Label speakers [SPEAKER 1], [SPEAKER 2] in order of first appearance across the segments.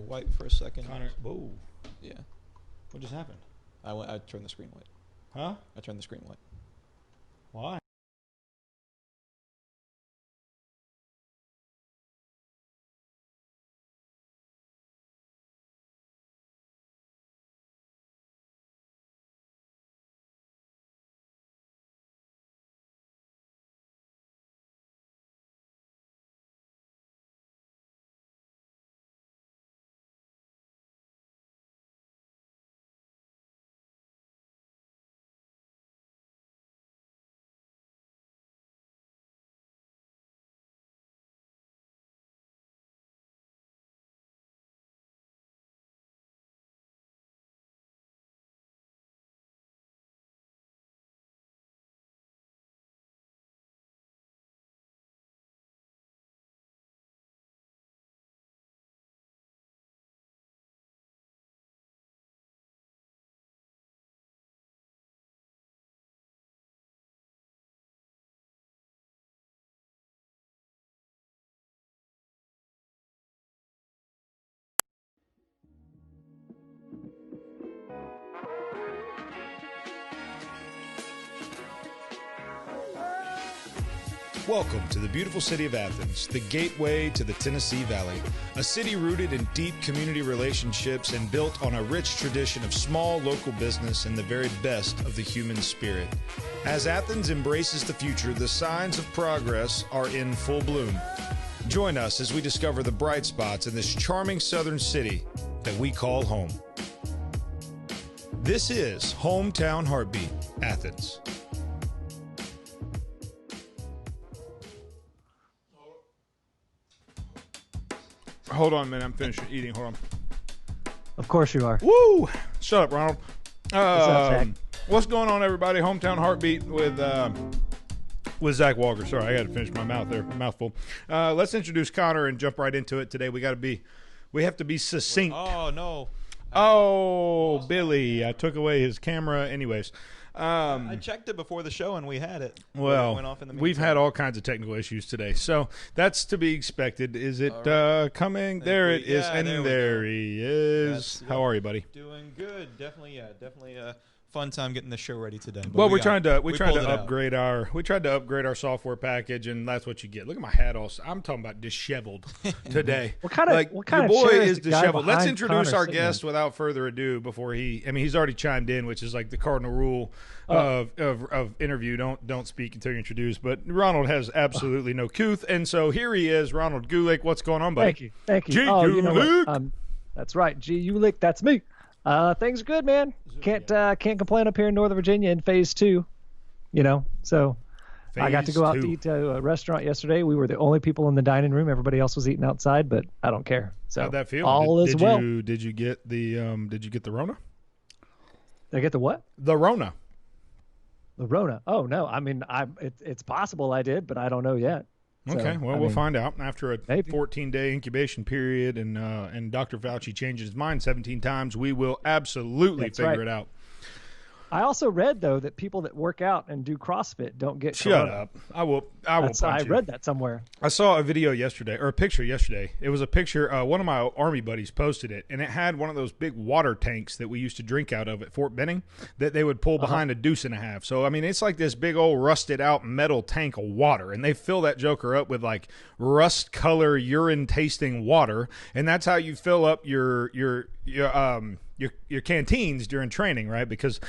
[SPEAKER 1] white for a second.
[SPEAKER 2] Connor, whoa.
[SPEAKER 1] Yeah.
[SPEAKER 2] What just happened?
[SPEAKER 1] I turned the screen white.
[SPEAKER 2] Huh?
[SPEAKER 1] I turned the screen white.
[SPEAKER 2] Why? Welcome to the beautiful city of Athens, the gateway to the Tennessee Valley, a city rooted in deep community relationships and built on a rich tradition of small local business and the very best of the human spirit. As Athens embraces the future, the signs of progress are in full bloom. Join us as we discover the bright spots in this charming southern city that we call home. This is Hometown Heartbeat, Athens. Hold on a minute, I'm finished eating. Hold on.
[SPEAKER 3] Of course you are.
[SPEAKER 2] Woo! Shut up, Ronald.
[SPEAKER 3] What's up, Zach?
[SPEAKER 2] What's going on, everybody? Hometown Heartbeat with Zach Walker. Sorry, I got to finish my mouth there. Mouthful. Let's introduce Connor and jump right into it today. We have to be succinct.
[SPEAKER 1] Oh, no.
[SPEAKER 2] Oh, Billy, I took away his camera. Anyways.
[SPEAKER 1] I checked it before the show and we had it.
[SPEAKER 2] Well,
[SPEAKER 1] it went off in the
[SPEAKER 2] we've had all kinds of technical issues today, so that's to be expected. Is it coming? There it is, and there he is.
[SPEAKER 1] Yes,
[SPEAKER 2] How are you, buddy?
[SPEAKER 1] Doing good. Definitely a fun time getting the show ready today. But
[SPEAKER 2] Well, we tried to
[SPEAKER 1] pulled it out.
[SPEAKER 2] upgrade our software package, and that's what you get. Look at my hat. I'm talking about disheveled today.
[SPEAKER 3] What kind of
[SPEAKER 2] your boy
[SPEAKER 3] chair
[SPEAKER 2] is
[SPEAKER 3] the guy
[SPEAKER 2] disheveled. Let's
[SPEAKER 3] behind
[SPEAKER 2] introduce
[SPEAKER 3] Connor
[SPEAKER 2] our
[SPEAKER 3] sitting
[SPEAKER 2] guest without further ado. Before he's already chimed in, which is like the cardinal rule of interview. Don't speak until you're introduced. But Ronald has absolutely no couth, and so here he is, Ronald Gulick. What's going on, buddy?
[SPEAKER 3] Thank you.
[SPEAKER 2] G.
[SPEAKER 3] You know
[SPEAKER 2] Gulick.
[SPEAKER 3] what? That's right. G. Ulick, that's me. Things are good, man. Can't complain up here in Northern Virginia in phase 2. So I got to go out to eat at a restaurant yesterday. We were the only people in the dining room. Everybody else was eating outside, but I don't care. So
[SPEAKER 2] How'd that feel?
[SPEAKER 3] All is well.
[SPEAKER 2] Did you get the Rona?
[SPEAKER 3] Did I get the what?
[SPEAKER 2] The Rona.
[SPEAKER 3] The Rona. Oh no. I mean, it's possible I did, but I don't know yet.
[SPEAKER 2] Okay,
[SPEAKER 3] So,
[SPEAKER 2] we'll find out after a
[SPEAKER 3] maybe.
[SPEAKER 2] 14-day incubation period, and Dr. Fauci changes his mind 17 times. We will absolutely figure it out.
[SPEAKER 3] I also read though that people that work out and do CrossFit don't get
[SPEAKER 2] Shut
[SPEAKER 3] corona.
[SPEAKER 2] up! I will punch
[SPEAKER 3] I
[SPEAKER 2] you.
[SPEAKER 3] read that somewhere.
[SPEAKER 2] I saw a video yesterday, or a picture yesterday. It was a picture. One of my Army buddies posted it, and it had one of those big water tanks that we used to drink out of at Fort Benning that they would pull behind a deuce and a half. So, I mean, it's like this big old rusted out metal tank of water, and they fill that joker up with like rust color urine tasting water, and that's how you fill up your canteens during training, right? Because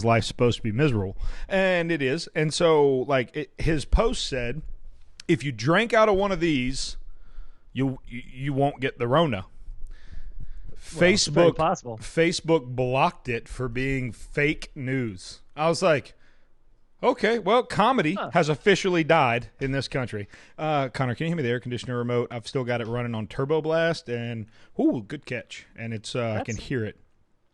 [SPEAKER 2] life's supposed to be miserable, and it is. And so, his post said, if you drank out of one of these, you won't get the Rona.
[SPEAKER 3] It's very possible.
[SPEAKER 2] Facebook blocked it for being fake news. I was like, okay, well, comedy has officially died in this country. Connor, can you hand me the air conditioner remote? I've still got it running on Turbo Blast, and good catch. And it's I can hear it.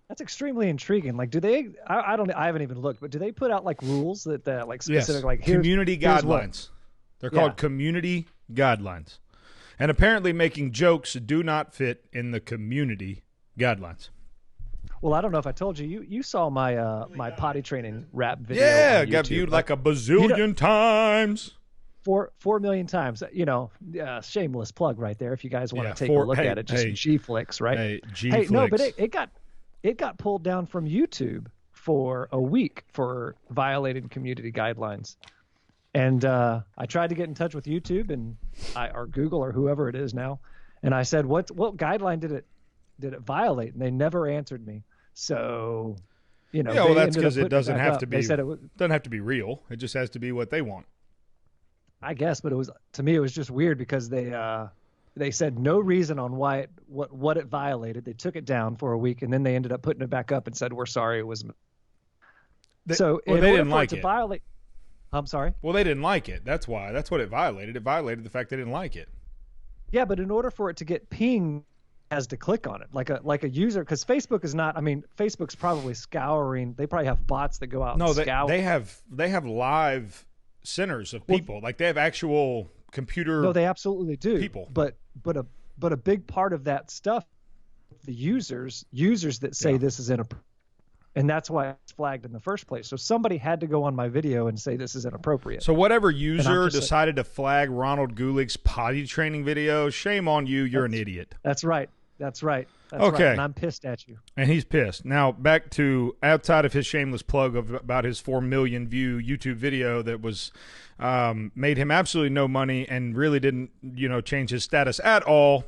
[SPEAKER 3] That's extremely intriguing. Like, do they? I haven't even looked, but do they put out like rules that like specific like
[SPEAKER 2] community guidelines? They're called community guidelines, and apparently making jokes do not fit in the community guidelines.
[SPEAKER 3] Well, I don't know if I told you. You saw my my potty training rap video.
[SPEAKER 2] Yeah,
[SPEAKER 3] on
[SPEAKER 2] got
[SPEAKER 3] YouTube.
[SPEAKER 2] viewed like a bazillion times.
[SPEAKER 3] 4 million times. Shameless plug right there. If you guys want to take a look at it, just G-Flix, right?
[SPEAKER 2] Hey, G-Flix.
[SPEAKER 3] No, but it got pulled down from YouTube for a week for violating community guidelines. And I tried to get in touch with YouTube or Google or whoever it is now, and I said, what guideline did it violate? And they never answered me. So,
[SPEAKER 2] well, that's because it doesn't have to be. They said doesn't have to be real. It just has to be what they want.
[SPEAKER 3] I guess, but to me it was just weird because they said no reason on why what it violated. They took it down for a week, and then they ended up putting it back up and said, "We're sorry, it was." They didn't like it. Violate. I'm sorry.
[SPEAKER 2] Well, they didn't like it. That's why. That's what it violated. It violated the fact they didn't like it.
[SPEAKER 3] Yeah, but in order for it to get pinged, has to click on it like a user, because Facebook is not. I mean, Facebook's probably scouring. They probably have bots that go out. Scour.
[SPEAKER 2] they have live centers of people. Like they have actual computer.
[SPEAKER 3] No, they absolutely do.
[SPEAKER 2] People,
[SPEAKER 3] but a big part of that stuff, the users that say this is inappropriate, and that's why it's flagged in the first place. So somebody had to go on my video and say this is inappropriate.
[SPEAKER 2] So whatever user decided to flag Ronald Gulick's potty training video, shame on you. You're an idiot.
[SPEAKER 3] That's right. That's right.
[SPEAKER 2] Okay.
[SPEAKER 3] Right. And I'm pissed at you.
[SPEAKER 2] And he's pissed. Now, back to outside of his shameless plug about his 4 million view YouTube video that was made him absolutely no money and really didn't, change his status at all.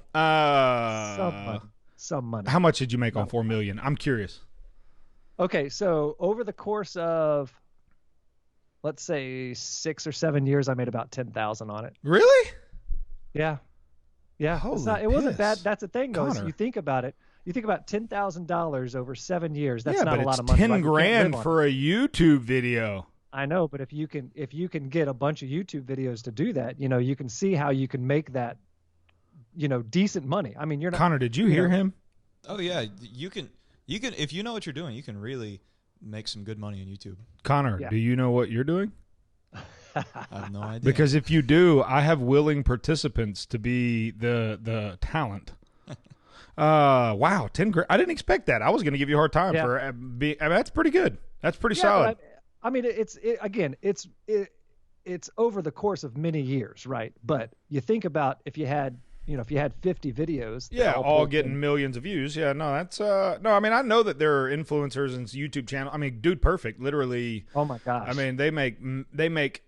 [SPEAKER 3] Some money.
[SPEAKER 2] How much did you make on 4 million? I'm curious.
[SPEAKER 3] Okay, so over the course of, let's say 6 or 7 years, I made about 10,000 on it.
[SPEAKER 2] Really?
[SPEAKER 3] Yeah. Yeah, it wasn't bad. That's the thing, though. Is you think about it. You think about $10,000 over 7 years. That's not a lot of money.
[SPEAKER 2] $10 grand for a YouTube video.
[SPEAKER 3] I know, but if you can get a bunch of YouTube videos to do that, you can see how you can make that, decent money. I mean, you're not.
[SPEAKER 2] Connor, did you hear him?
[SPEAKER 1] Oh yeah, you can if you know what you're doing, you can really make some good money on YouTube.
[SPEAKER 2] Connor, do you know what you're doing?
[SPEAKER 1] I have no idea.
[SPEAKER 2] Because if you do, I have willing participants to be the talent. Wow, 10 grand. I didn't expect that. I was going to give you a hard time for that's pretty good. That's pretty solid.
[SPEAKER 3] I mean, it's over the course of many years, right? But you think about if you had 50 videos,
[SPEAKER 2] all getting millions of views. Yeah, no, that's no. I mean, I know that there are influencers and YouTube channel. I mean, Dude Perfect, literally.
[SPEAKER 3] Oh my gosh.
[SPEAKER 2] I mean, they make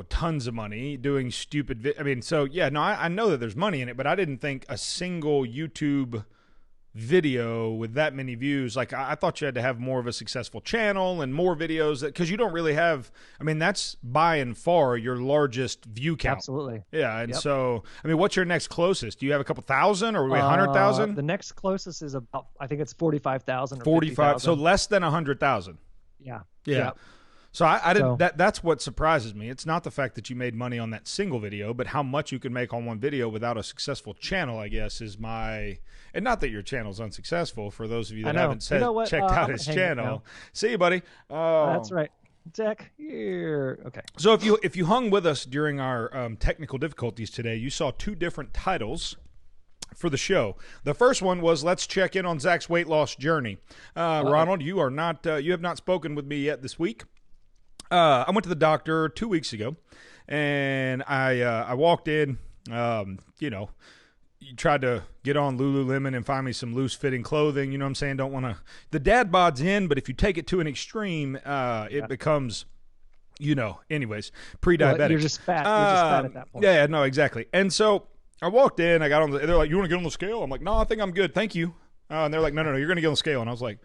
[SPEAKER 2] tons of money doing stupid. I mean, so yeah, no, I know that there's money in it, but I didn't think a single YouTube video with that many views, like I thought you had to have more of a successful channel and more videos, because you don't really have. I mean, that's by and far your largest view count.
[SPEAKER 3] Absolutely.
[SPEAKER 2] Yeah, and so I mean, what's your next closest? Do you have a couple thousand or 100,000?
[SPEAKER 3] The next closest is about, I think it's 45,000.
[SPEAKER 2] 45. So less than 100,000.
[SPEAKER 3] Yeah.
[SPEAKER 2] So I didn't. That's what surprises me. It's not the fact that you made money on that single video, but how much you can make on one video without a successful channel, I guess, is my. And not that your channel's unsuccessful. For those of you that haven't checked out his channel, see you, buddy.
[SPEAKER 3] That's right, Jack. Here. Okay.
[SPEAKER 2] So if you hung with us during our technical difficulties today, you saw two different titles for the show. The first one was "Let's check in on Zach's weight loss journey." Ronald, you are not. You have not spoken with me yet this week. I went to the doctor 2 weeks ago, and I walked in. You tried to get on Lululemon and find me some loose-fitting clothing. You know what I'm saying? Don't want to. The dad bod's in, but if you take it to an extreme, it becomes, anyways, pre-diabetic.
[SPEAKER 3] Well, you're just fat. You're just fat at that point.
[SPEAKER 2] Yeah, no, exactly. And so I walked in. I got on. They're like, "You want to get on the scale?" I'm like, "No, I think I'm good. Thank you." And they're like, No, you're going to get on the scale." And I was like,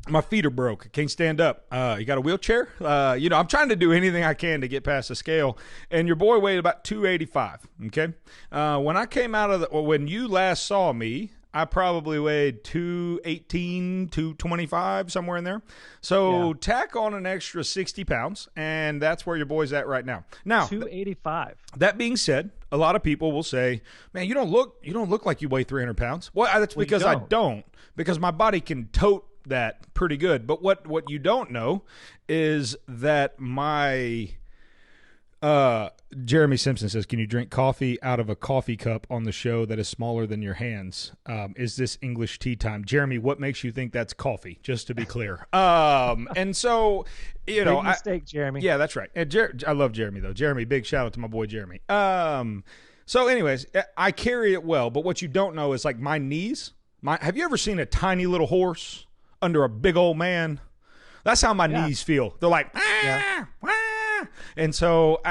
[SPEAKER 2] my feet are broke. I can't stand up. You got a wheelchair? I'm trying to do anything I can to get past the scale. And your boy weighed about 285. Okay. When I came out of when you last saw me, I probably weighed 218, 225, somewhere in there. So tack on an extra 60 pounds, and that's where your boy's at right now. Now,
[SPEAKER 3] 285.
[SPEAKER 2] That being said, a lot of people will say, "Man, you don't look like you weigh 300 pounds." Well, that's because I don't, because my body can tote that pretty good. But what you don't know is that my Jeremy Simpson says, can you drink coffee out of a coffee cup on the show that is smaller than your hands? Is this English tea time? Jeremy, what makes you think that's coffee? Just to be clear. And so, you know,
[SPEAKER 3] big mistake, Jeremy.
[SPEAKER 2] Yeah, that's right. And I love Jeremy though. Jeremy, big shout out to my boy Jeremy. So anyways, I carry it well, but what you don't know is like my knees. Have you ever seen a tiny little horse under a big old man? That's how my knees feel. They're like, and so,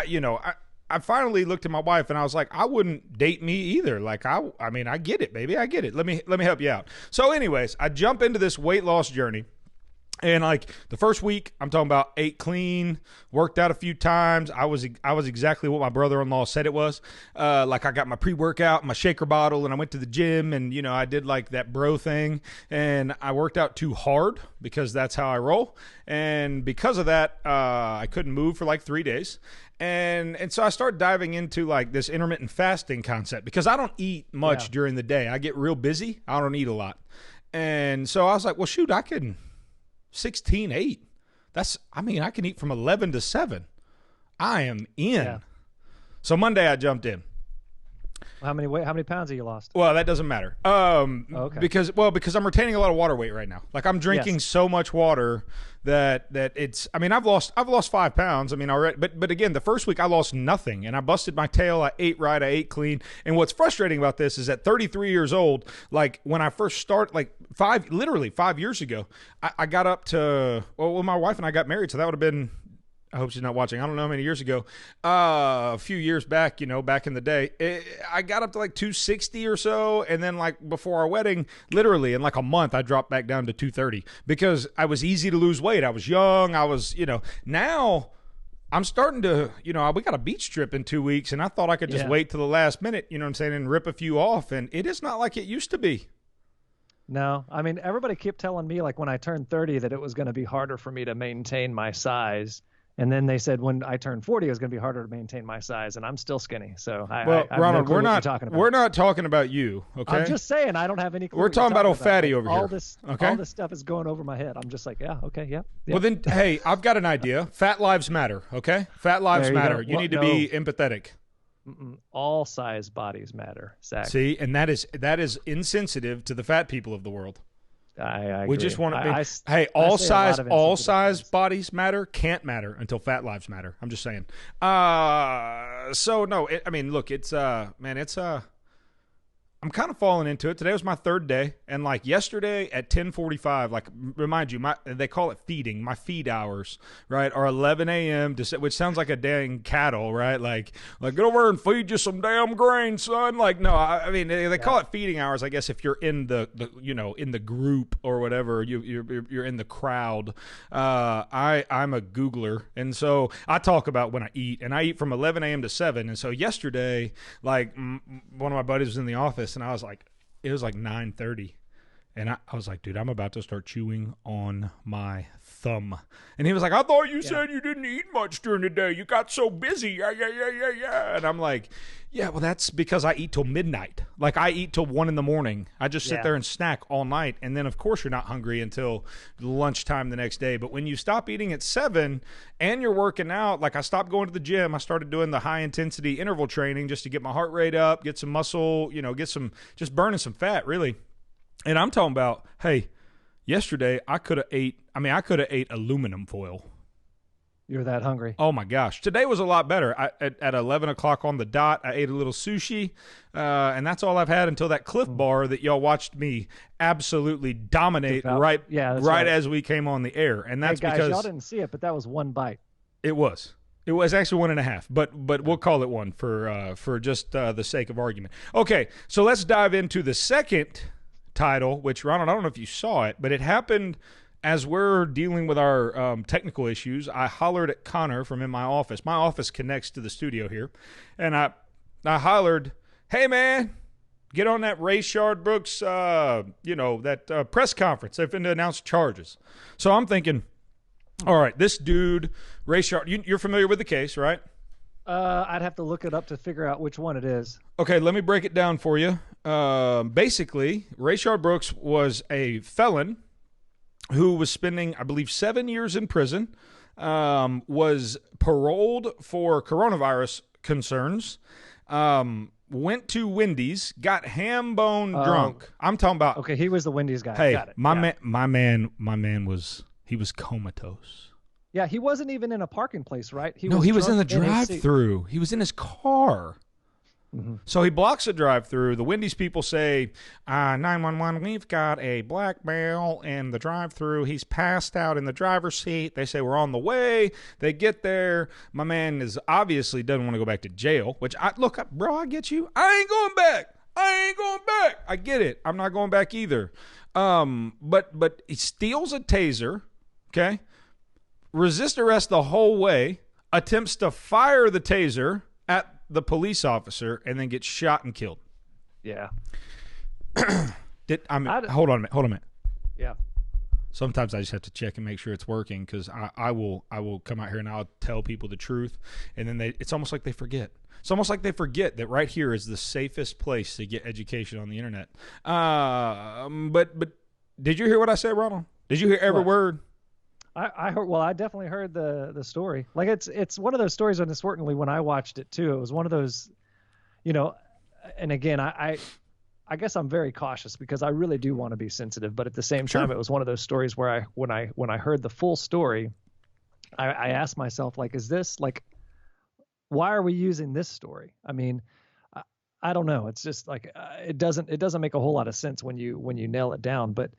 [SPEAKER 2] I finally looked at my wife and I was like, I wouldn't date me either. Like, I mean, I get it, baby. I get it. Let me help you out. So anyways, I jump into this weight loss journey. And like the first week, I'm talking about ate clean, worked out a few times. I was exactly what my brother-in-law said it was. Like I got my pre-workout, my shaker bottle, and I went to the gym and, I did like that bro thing and I worked out too hard because that's how I roll. And because of that, I couldn't move for like 3 days. And so I started diving into like this intermittent fasting concept because I don't eat much during the day. I get real busy. I don't eat a lot. And so I was like, well, shoot, I can 16-8. I can eat from 11 to 7. I am in. Yeah. So Monday I jumped in.
[SPEAKER 3] How many pounds have you lost?
[SPEAKER 2] Well, that doesn't matter.
[SPEAKER 3] Okay.
[SPEAKER 2] Because I'm retaining a lot of water weight right now. Like I'm drinking so much water that it's. I mean, I've lost 5 pounds. I mean, already. But again, the first week I lost nothing, and I busted my tail. I ate right. I ate clean. And what's frustrating about this is at 33 years old, like when I first started, like 5 years ago, I got up to. Well, my wife and I got married, so that would have been. I hope she's not watching. I don't know how many years ago. A few years back, back in the day, I got up to like 260 or so. And then like before our wedding, literally in like a month, I dropped back down to 230 because I was easy to lose weight. I was young. I was, now I'm starting to, we got a beach trip in 2 weeks and I thought I could just wait till the last minute, you know what I'm saying, and rip a few off. And it is not like it used to be.
[SPEAKER 3] No, I mean, everybody kept telling me like when I turned 30 that it was going to be harder for me to maintain my size. And then they said when I turned 40, it was going to be harder to maintain my size, and I'm still skinny. So,
[SPEAKER 2] Ronald, we're not talking about you. Okay,
[SPEAKER 3] I'm just saying I don't have any clue.
[SPEAKER 2] We're talking about old fatty over here.
[SPEAKER 3] All this stuff is going over my head. I'm just like, yeah.
[SPEAKER 2] Well, then, hey, I've got an idea. Fat lives matter. Okay, fat lives matter. You need to be empathetic.
[SPEAKER 3] All size bodies matter, Zach.
[SPEAKER 2] See, and that is insensitive to the fat people of the world.
[SPEAKER 3] I agree.
[SPEAKER 2] We just want to all size bodies can't matter until fat lives matter. I'm just saying. So no, look, it's I'm kind of falling into it. Today was my third day, and like yesterday at 10:45, like remind you, they call it feeding. My feed hours, right, are 11 a.m. which sounds like a dang cattle, right? Like get over and feed you some damn grain, son. Like no, I mean they call it feeding hours. I guess if you're in the in the group or whatever, you're in the crowd. I'm a Googler, and so I talk about when I eat, and I eat from 11 a.m. to 7. And so yesterday, like one of my buddies was in the office. And I was like, it was like 9:30. And I was like, dude, I'm about to start chewing on my thumb. And he was like, I thought you said you didn't eat much during the day. You got so busy. Yeah. And I'm like, yeah, well, that's because I eat till midnight. Like I eat till 1 a.m. I just sit there and snack all night. And then, of course, you're not hungry until lunchtime the next day. But when you stop eating at 7 and you're working out, like I stopped going to the gym. I started doing the high-intensity interval training just to get my heart rate up, get some muscle, just burning some fat, really. And I'm talking about, hey, yesterday I could have ate aluminum foil.
[SPEAKER 3] You're that hungry.
[SPEAKER 2] Oh, my gosh. Today was a lot better. At 11 o'clock on the dot, I ate a little sushi, and that's all I've had until that Cliff Bar that y'all watched me absolutely dominate right as we came on the air. And that's because
[SPEAKER 3] y'all didn't see it, but that was one bite.
[SPEAKER 2] It was. It was actually 1.5, but we'll call it one for just the sake of argument. Okay, so let's dive into the second title, which, Ronald, I don't know if you saw it, but it happened as we're dealing with our technical issues. I hollered at Connor from in my office. My office connects to the studio here. And I hollered, hey, man, get on that Rayshard Brooks, that press conference. They've been announced charges. So I'm thinking, all right, this dude, Rayshard, you're familiar with the case, right?
[SPEAKER 3] I'd have to look it up to figure out which one it is.
[SPEAKER 2] Okay, let me break it down for you. Basically, Rayshard Brooks was a felon who was spending, I believe, 7 years in prison was paroled for coronavirus concerns. Went to Wendy's, got ham-bone drunk. I'm talking about.
[SPEAKER 3] Okay, he was the Wendy's guy.
[SPEAKER 2] Hey,
[SPEAKER 3] Got it.
[SPEAKER 2] my man was comatose.
[SPEAKER 3] Yeah, he wasn't even in a parking place, right?
[SPEAKER 2] He was in the drive-through. He was in his car. Mm-hmm. So he blocks the drive-through. The Wendy's people say, 911, we've got a black male in the drive-through. He's passed out in the driver's seat. They say, we're on the way. They get there. My man is obviously doesn't want to go back to jail, which, bro, I get you. I ain't going back. I get it. I'm not going back either. But he steals a taser, okay? Resists arrest the whole way, attempts to fire the taser at the police officer, and then gets shot and killed.
[SPEAKER 3] Yeah.
[SPEAKER 2] Hold on a minute.
[SPEAKER 3] Yeah.
[SPEAKER 2] Sometimes I just have to check and make sure it's working, because I will come out here and I'll tell people the truth, and then it's almost like they forget. It's almost like they forget that right here is the safest place to get education on the internet. But did you hear what I said, Ronald? Did you hear every word?
[SPEAKER 3] I heard. Well, I definitely heard the story. Like it's one of those stories, and certainly when I watched it too, it was one of those, And again, I guess I'm very cautious because I really do want to be sensitive, but at the same time, it was one of those stories where when I heard the full story, I asked myself, like, is this like, why are we using this story? I mean, I don't know. It's just like it doesn't make a whole lot of sense when you nail it down. But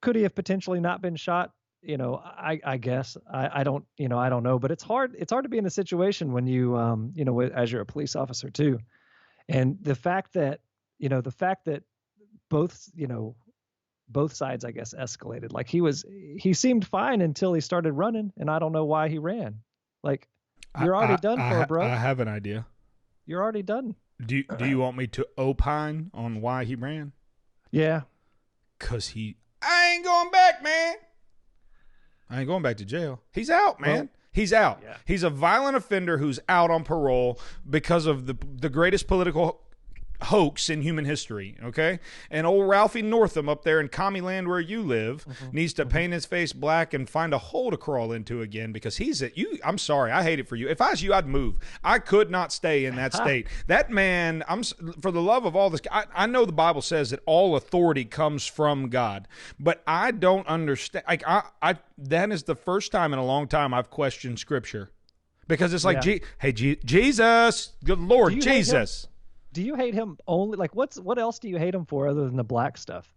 [SPEAKER 3] could he have potentially not been shot? I guess I don't know, but it's hard to be in a situation when you, as you're a police officer too. And the fact that both sides, I guess, escalated. Like he seemed fine until he started running, and I don't know why he ran. Like you're already done for, bro.
[SPEAKER 2] I have an idea.
[SPEAKER 3] You're already done.
[SPEAKER 2] Do you want me to opine on why he ran?
[SPEAKER 3] Yeah.
[SPEAKER 2] 'Cause I ain't going back, man. I ain't going back to jail. He's out, man. Well, he's out. Yeah. He's a violent offender who's out on parole because of the greatest political hoax in human history, okay? And old Ralphie Northam up there in commie land where you live needs to paint his face black and find a hole to crawl into again, because I'm sorry, I hate it for you. If I was you, I'd move. I could not stay in that state. That man, for the love of all this, I know the Bible says that all authority comes from God, but I don't understand. Like that is the first time in a long time I've questioned Scripture, because it's like, Jesus, good Lord, Jesus.
[SPEAKER 3] Do you hate him only, like, what else do you hate him for other than the black stuff?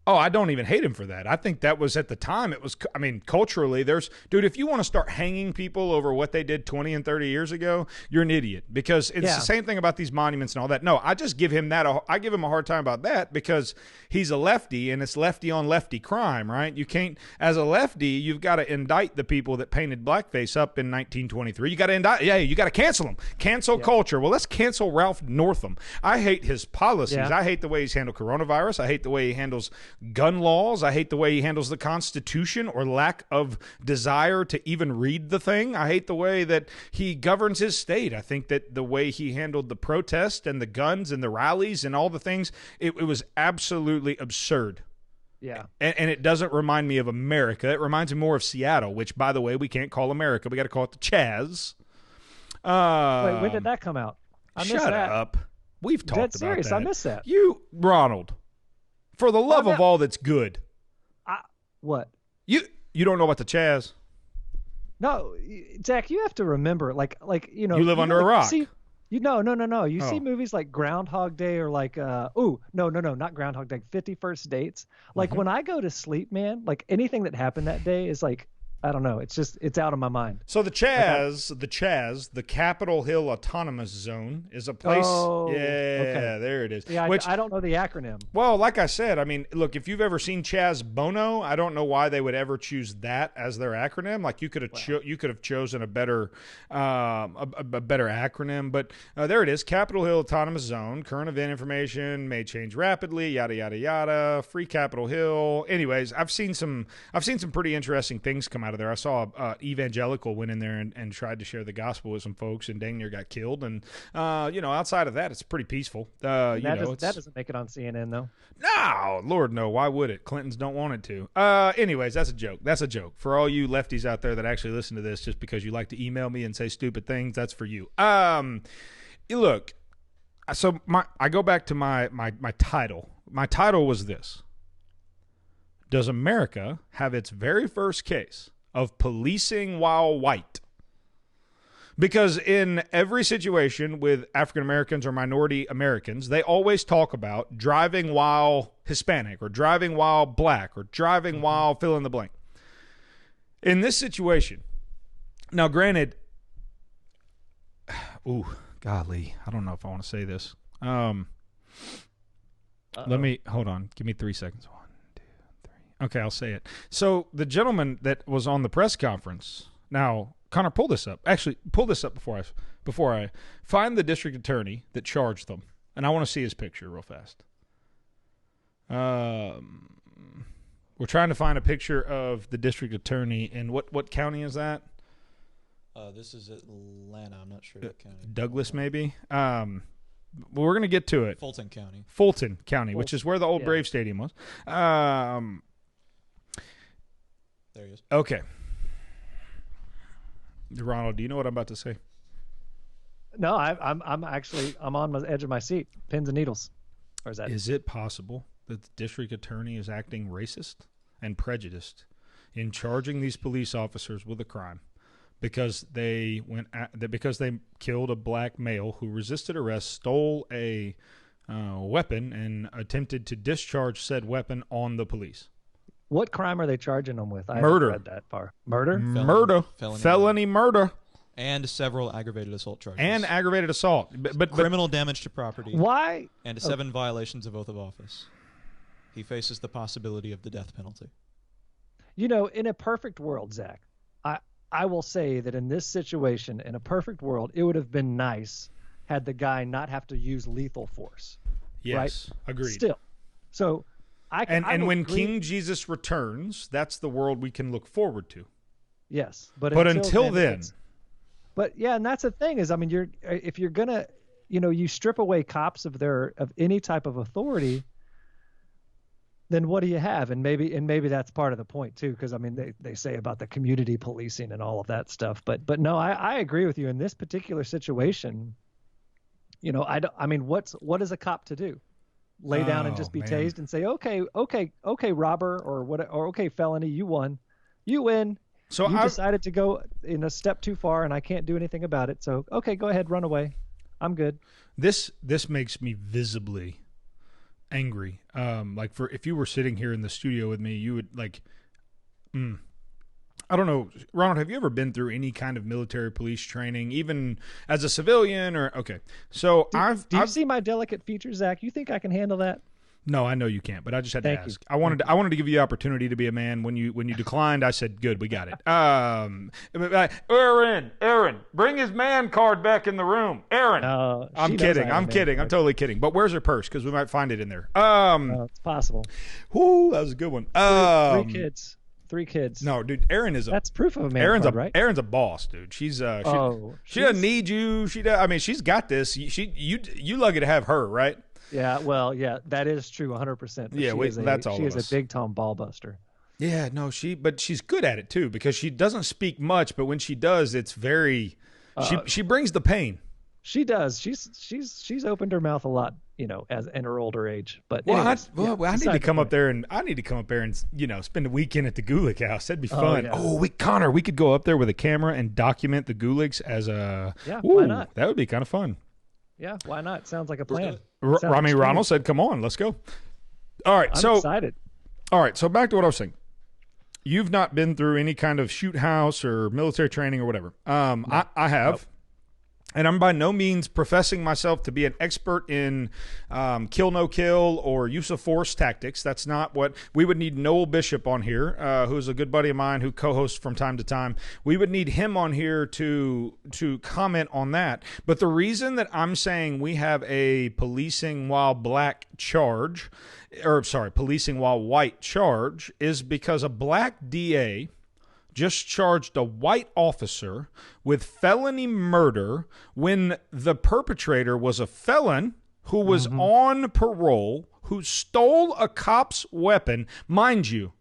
[SPEAKER 2] Oh, I don't even hate him for that. I think that was at the time. It was, I mean, culturally, dude, if you want to start hanging people over what they did 20 and 30 years ago, you're an idiot, because it's the same thing about these monuments and all that. No, I just give him I give him a hard time about that because he's a lefty and it's lefty on lefty crime, right? You can't, as a lefty, you've got to indict the people that painted blackface up in 1923. You got to you got to cancel them. Cancel culture. Well, let's cancel Ralph Northam. I hate his policies. I hate the way he's handled coronavirus. I hate the way he handles gun laws. I hate the way he handles the Constitution, or lack of desire to even read the thing. I hate the way that he governs his state. I think that the way he handled the protest and the guns and the rallies and all the things, it was absolutely absurd.
[SPEAKER 3] Yeah.
[SPEAKER 2] And it doesn't remind me of America. It reminds me more of Seattle, which, by the way, we can't call America. We got to call it the Chaz.
[SPEAKER 3] Wait, when did that come out? I missed that.
[SPEAKER 2] Shut up. We've talked about
[SPEAKER 3] serious.
[SPEAKER 2] that.
[SPEAKER 3] I missed that.
[SPEAKER 2] Ronald, for the love of all that's good.
[SPEAKER 3] What?
[SPEAKER 2] You don't know about the Chaz?
[SPEAKER 3] No, Zach, you have to remember, like you
[SPEAKER 2] live under a rock.
[SPEAKER 3] No. You see movies like Groundhog Day, or like not Groundhog Day, 50 First Dates. Like when I go to sleep, man, like anything that happened that day is like, I don't know. It's out of my mind.
[SPEAKER 2] So the Chaz, the Capitol Hill Autonomous Zone, is a place.
[SPEAKER 3] Oh,
[SPEAKER 2] okay. There it is.
[SPEAKER 3] Yeah, I don't know the acronym.
[SPEAKER 2] Well, like I said, I mean, look, if you've ever seen Chaz Bono, I don't know why they would ever choose that as their acronym. Like you could have chosen a better acronym, but there it is. Capitol Hill Autonomous Zone. Current event information may change rapidly. Yada yada yada. Free Capitol Hill. Anyways, I've seen some pretty interesting things come out out of there. I saw evangelical went in there and tried to share the gospel with some folks and dang near got killed. And, outside of that, it's pretty peaceful. That
[SPEAKER 3] doesn't make it on CNN, though.
[SPEAKER 2] No, Lord, no. Why would it? Clintons don't want it to. Anyways, that's a joke. That's a joke. For all you lefties out there that actually listen to this just because you like to email me and say stupid things, that's for you. Look, so I go back to my title. My title was this. Does America have its very first case of policing while white? Because in every situation with African Americans or minority Americans, they always talk about driving while Hispanic or driving while black or driving while fill in the blank. In this situation, now granted, golly, I don't know if I want to say this. Let me, hold on. Give me 3 seconds. 1, 2, 3. Okay, I'll say it. So the gentleman that was on the press conference, now, Connor, pull this up. Actually, pull this up before I find the district attorney that charged them. And I want to see his picture real fast. We're trying to find a picture of the district attorney in what county is that?
[SPEAKER 1] This is Atlanta. I'm not sure what county.
[SPEAKER 2] Douglas, maybe. Well, we're going to get to it.
[SPEAKER 1] Fulton County,
[SPEAKER 2] which is where the old Brave Stadium was.
[SPEAKER 1] There he is.
[SPEAKER 2] Okay. Ronald, do you know what I'm about to say?
[SPEAKER 3] No, I'm on the edge of my seat. Pins and needles. Or
[SPEAKER 2] Is it possible that the district attorney is acting racist and prejudiced in charging these police officers with a crime because they killed a black male who resisted arrest, stole a weapon, and attempted to discharge said weapon on the police?
[SPEAKER 3] What crime are they charging them with? I
[SPEAKER 2] Murder.
[SPEAKER 3] haven't read that far. Murder?
[SPEAKER 2] Felony murder.
[SPEAKER 1] And several aggravated assault charges.
[SPEAKER 2] And aggravated assault. But
[SPEAKER 1] criminal damage to property.
[SPEAKER 3] Why?
[SPEAKER 1] And 7 violations of oath of office. He faces the possibility of the death penalty.
[SPEAKER 3] In a perfect world, Zach, I will say that in this situation, in a perfect world, it would have been nice had the guy not have to use lethal force.
[SPEAKER 2] Yes,
[SPEAKER 3] right?
[SPEAKER 2] Agreed.
[SPEAKER 3] Still. So
[SPEAKER 2] And when King Jesus returns, that's the world we can look forward to.
[SPEAKER 3] Yes, but
[SPEAKER 2] until then.
[SPEAKER 3] But yeah, and that's the thing is, I mean, if you're gonna, you strip away cops of any type of authority, then what do you have? And maybe that's part of the point too, because I mean, they say about the community policing and all of that stuff. But no, I agree with you in this particular situation. What is a cop to do? Lay down and just be tased and say, okay, robber or okay, felony, you won, you win. So you decided to go in a step too far, and I can't do anything about it. So okay, go ahead, run away. I'm good.
[SPEAKER 2] This makes me visibly angry. If you were sitting here in the studio with me, you would I don't know, Ronald, have you ever been through any kind of military police training, even as a civilian? Or okay, so
[SPEAKER 3] do you see my delicate features, Zach? You think I can handle that?
[SPEAKER 2] No, I know you can't, but I just had to ask. I wanted to give you the opportunity to be a man. When you declined, I said, "Good, we got it." Aaron, bring his man card back in the room. Aaron, I'm kidding. I'm totally kidding. But where's her purse? Because we might find it in there.
[SPEAKER 3] It's possible.
[SPEAKER 2] Whoo, that was a good one.
[SPEAKER 3] 3 kids. 3 kids.
[SPEAKER 2] No, dude,
[SPEAKER 3] That's proof of a man card, right?
[SPEAKER 2] Aaron's a boss, dude. She doesn't need you. She does. I mean, she's got this. You lucky to have her, right?
[SPEAKER 3] Yeah, well, yeah, that is true, 100%.
[SPEAKER 2] Yeah, that's all.
[SPEAKER 3] She is a big time ball buster.
[SPEAKER 2] Yeah, no, but she's good at it too because she doesn't speak much, but when she does, it's very. She brings the pain.
[SPEAKER 3] She does. She's opened her mouth a lot, as in her older age. But
[SPEAKER 2] I need to come up there and spend a weekend at the Gulick house. That'd be fun. Yeah. Connor, we could go up there with a camera and document the Gulicks as a.
[SPEAKER 3] Yeah, why not?
[SPEAKER 2] That would be kind of fun.
[SPEAKER 3] Yeah, why not? Sounds like a plan.
[SPEAKER 2] Ronald said, "Come on, let's go." All right,
[SPEAKER 3] I'm excited.
[SPEAKER 2] All right, so back to what I was saying. You've not been through any kind of shoot house or military training or whatever. No. I have. Nope. And I'm by no means professing myself to be an expert in kill, no kill or use of force tactics. That's not what we would need. Noel Bishop on here, who's a good buddy of mine who co-hosts from time to time. We would need him on here to comment on that. But the reason that I'm saying we have a policing while white charge is because a black DA just charged a white officer with felony murder when the perpetrator was a felon who was on parole, who stole a cop's weapon, mind you.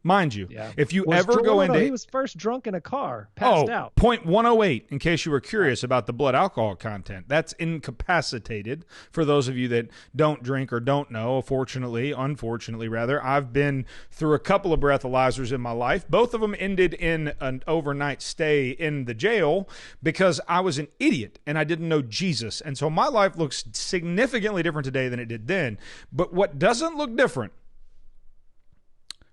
[SPEAKER 2] Yeah. If you
[SPEAKER 3] he was first drunk in a car, passed out.
[SPEAKER 2] .108, in case you were curious about the blood alcohol content. That's incapacitated for those of you that don't drink or don't know. Unfortunately, I've been through a couple of breathalyzers in my life. Both of them ended in an overnight stay in the jail because I was an idiot and I didn't know Jesus. And so my life looks significantly different today than it did then. But what doesn't look different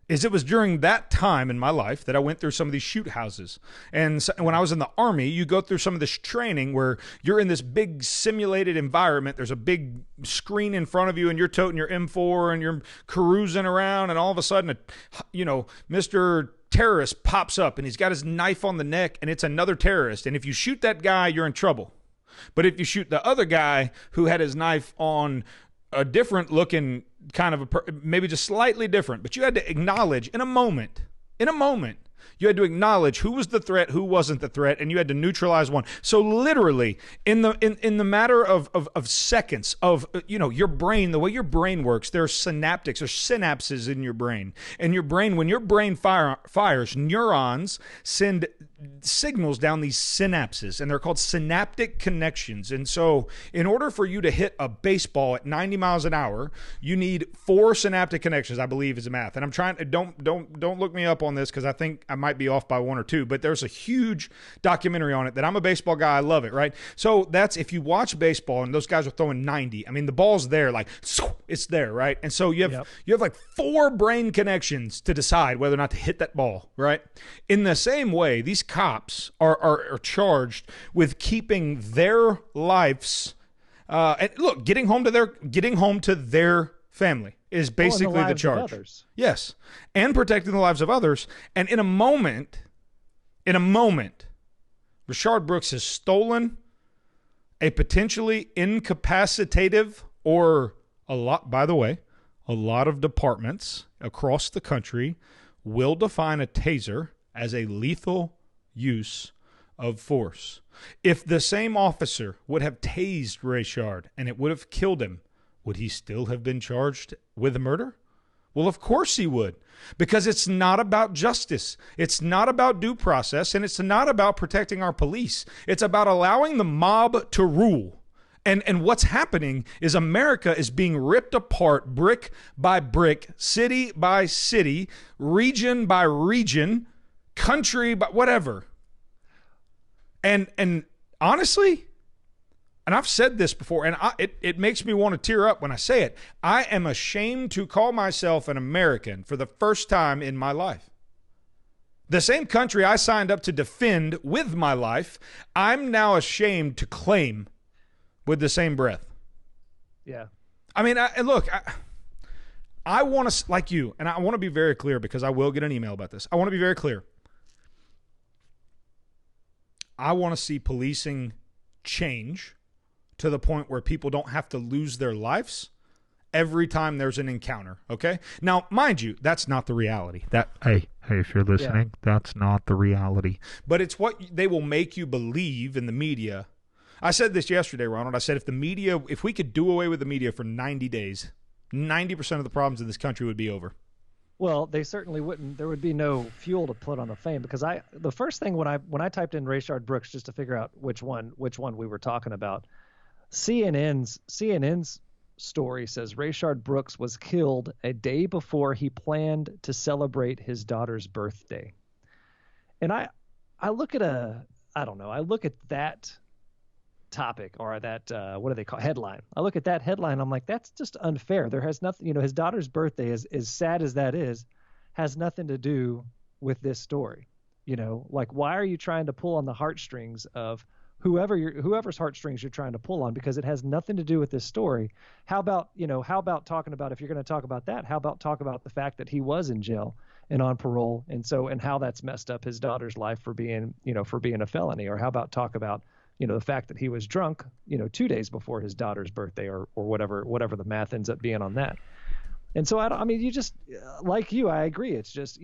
[SPEAKER 2] is it was during that time in my life that I went through some of these shoot houses. And so when I was in the Army, you go through some of this training where you're in this big simulated environment. There's a big screen in front of you and you're toting your M4 and you're cruising around, and all of a sudden, Mr. Terrorist pops up and he's got his knife on the neck and it's another terrorist. And if you shoot that guy, you're in trouble. But if you shoot the other guy who had his knife on a different looking kind of maybe just slightly different, but you had to acknowledge in a moment, you had to acknowledge who was the threat, who wasn't the threat, and you had to neutralize one. So literally in the matter of seconds of, your brain, the way your brain works, there are synaptics or synapses in your brain. And your brain, when your brain fires, neurons send signals down these synapses, and they're called synaptic connections. And so in order for you to hit a baseball at 90 miles an hour, you need 4 synaptic connections, I believe is the math. And I'm trying to, don't look me up on this because I think I might be off by 1 or 2, but there's a huge documentary on it that I'm a baseball guy. I love it. Right. So that's, if you watch baseball and those guys are throwing 90, I mean, the ball's there, like it's there. Right. And so you have like 4 brain connections to decide whether or not to hit that ball. Right. In the same way, these cops are charged with keeping their lives, and look, getting home to their family is basically the charge. Yes, and protecting the lives of others. And in a moment, Rayshard Brooks has stolen a potentially incapacitative, or a lot of departments across the country will define a taser as a lethal use of force. If the same officer would have tased Rayshard and it would have killed him, would he still have been charged with murder? Well, of course he would, because it's not about justice. It's not about due process, and it's not about protecting our police. It's about allowing the mob to rule. And what's happening is America is being ripped apart brick by brick, city by city, region by region, country by whatever. And honestly, and I've said this before, and it makes me want to tear up when I say it, I am ashamed to call myself an American for the first time in my life. The same country I signed up to defend with my life, I'm now ashamed to claim with the same breath.
[SPEAKER 3] Yeah.
[SPEAKER 2] I mean, I want to, like you, and I want to be very clear because I will get an email about this. I want to be very clear. I want to see policing change to the point where people don't have to lose their lives every time there's an encounter, okay? Now, mind you, that's not the reality. Hey, if you're listening, that's not the reality. But it's what they will make you believe in the media. I said this yesterday, Ronald. I said if we could do away with the media for 90 days, 90% of the problems in this country would be over.
[SPEAKER 3] Well, they certainly wouldn't. There would be no fuel to put on the flame, because the first thing when I typed in Rayshard Brooks just to figure out which one we were talking about, CNN's story says Rayshard Brooks was killed a day before he planned to celebrate his daughter's birthday. And I look at that topic, or that what do they call headline? I look at that headline, I'm like, that's just unfair. There has nothing, his daughter's birthday, as sad as that is, has nothing to do with this story. Like, why are you trying to pull on the heartstrings of whoever's heartstrings you're trying to pull on, because it has nothing to do with this story? How about talking about, if you're going to talk about that, how about talk about the fact that he was in jail and on parole, and how that's messed up his daughter's life for being a felony? Or how about talk about the fact that he was drunk 2 days before his daughter's birthday, or whatever the math ends up being on that. And so you just, like you, I agree. It's just,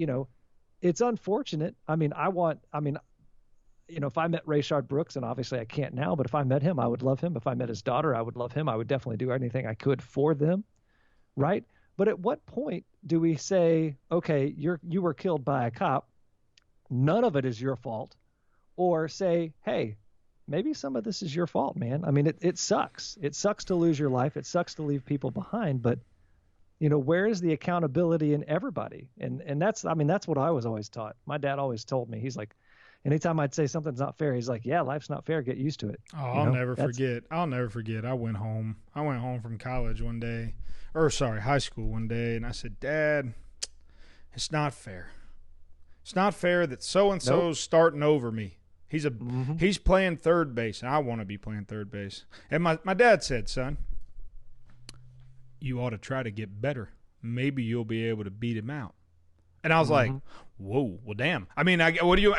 [SPEAKER 3] it's unfortunate. I mean, if I met Rayshard Brooks, and obviously I can't now, but if I met him, I would love him. If I met his daughter, I would love him. I would definitely do anything I could for them, right? But at what point do we say, okay, you were killed by a cop, none of it is your fault, or say, hey, maybe some of this is your fault, man. I mean, it sucks. It sucks to lose your life. It sucks to leave people behind, but where is the accountability in everybody? And that's what I was always taught. My dad always told me, he's like, anytime I'd say something's not fair, he's like, yeah, life's not fair. Get used to it.
[SPEAKER 2] Oh, I'll never forget. I went home from college one day, high school one day, and I said, Dad, it's not fair. It's not fair that so-and-so's starting over me. He's playing third base, and I want to be playing third base. And my dad said, son, you ought to try to get better. Maybe you'll be able to beat him out. And I was like, whoa, well, damn. I mean, whoa.
[SPEAKER 3] You're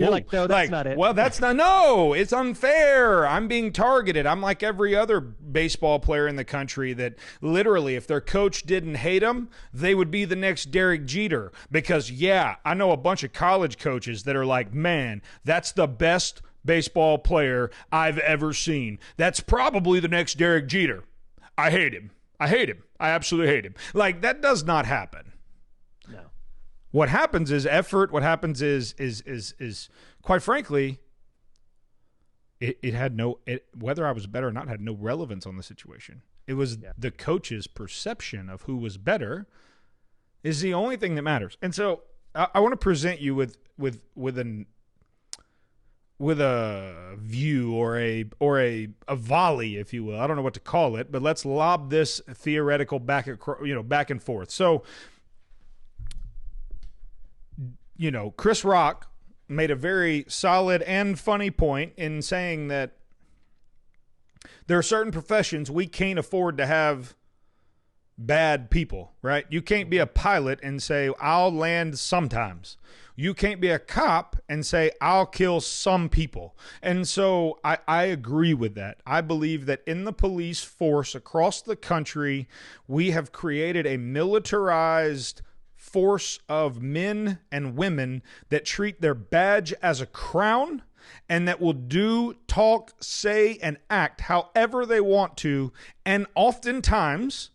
[SPEAKER 3] like, no, that's not it.
[SPEAKER 2] Well, no, it's unfair. I'm being targeted. I'm like every other baseball player in the country that literally, if their coach didn't hate them, they would be the next Derek Jeter. Because, I know a bunch of college coaches that are like, man, that's the best baseball player I've ever seen. That's probably the next Derek Jeter. I hate him. I absolutely hate him. Like, that does not happen.
[SPEAKER 3] No.
[SPEAKER 2] What happens is effort. What happens is quite frankly, it had whether I was better or not had no relevance on the situation. It was the coach's perception of who was better is the only thing that matters. And so I want to present you with a view or a volley, if you will. I don't know what to call it, but let's lob this theoretical back and forth. So, Chris Rock made a very solid and funny point in saying that there are certain professions we can't afford to have bad people, right? You can't be a pilot and say, I'll land sometimes. You can't be a cop and say, I'll kill some people. And so I agree with that. I believe that in the police force across the country, we have created a militarized force of men and women that treat their badge as a crown and that will do, talk, say, and act however they want to. And oftentimes,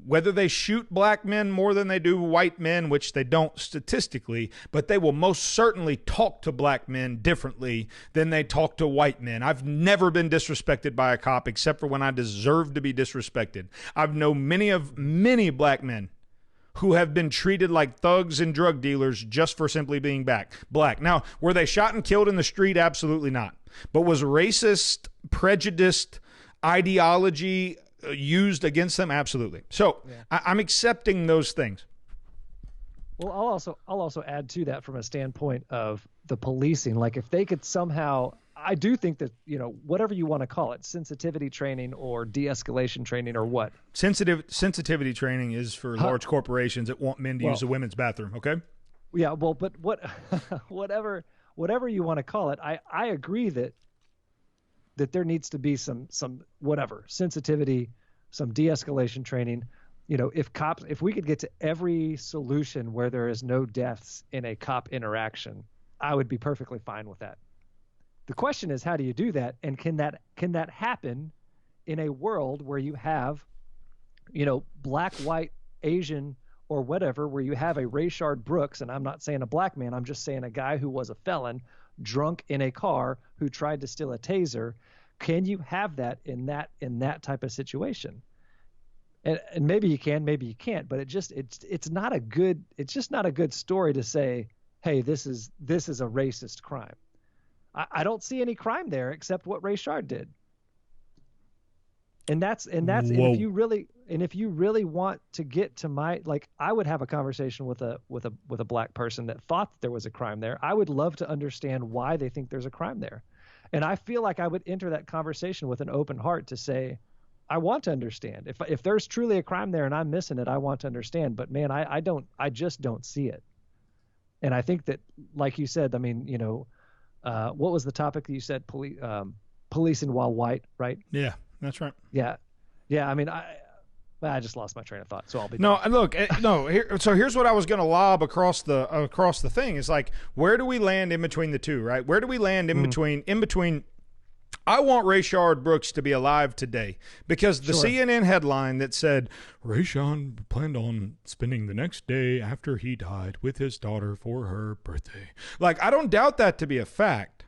[SPEAKER 2] whether they shoot black men more than they do white men, which they don't statistically, but they will most certainly talk to black men differently than they talk to white men. I've never been disrespected by a cop except for when I deserve to be disrespected. I've known many black men who have been treated like thugs and drug dealers just for simply being black. Now, were they shot and killed in the street? Absolutely not. But was racist, prejudiced ideology used against them? Absolutely. So I'm accepting those things.
[SPEAKER 3] Well, I'll also add to that from a standpoint of the policing. Like if they could somehow, I do think that, whatever you want to call it, sensitivity training or de-escalation training or what.
[SPEAKER 2] Sensitivity training is for large corporations that want men to use the women's bathroom. Okay.
[SPEAKER 3] Yeah. Well, but whatever you want to call it, I agree that there needs to be some sensitivity, some de-escalation training. If we could get to every solution where there is no deaths in a cop interaction, I would be perfectly fine with that. The question is, how do you do that? And can that happen in a world where you have, black, white, Asian, or whatever, where you have a Rayshard Brooks, and I'm not saying a black man, I'm just saying a guy who was a felon, drunk in a car, who tried to steal a taser. Can you have that in that type of situation? And maybe you can, maybe you can't, but it's just not a good story to say, hey, this is a racist crime. I don't see any crime there except what Rayshard did. And if you really want to get to I would have a conversation with a black person that thought that there was a crime there. I would love to understand why they think there's a crime there. And I feel like I would enter that conversation with an open heart to say, I want to understand. If there's truly a crime there and I'm missing it, I want to understand. But man, I just don't see it. And I think that, like you said, what was the topic that you said? Policing while white, right?
[SPEAKER 2] Yeah, that's right.
[SPEAKER 3] Yeah. I mean, I just lost my train of thought, so I'll be
[SPEAKER 2] no.
[SPEAKER 3] done.
[SPEAKER 2] Look, no. Here's what I was going to lob across the thing. Is like, where do we land in between the two? Right? Where do we land in between? I want Rayshard Brooks to be alive today because the CNN headline that said Rayshard planned on spending the next day after he died with his daughter for her birthday. Like, I don't doubt that to be a fact.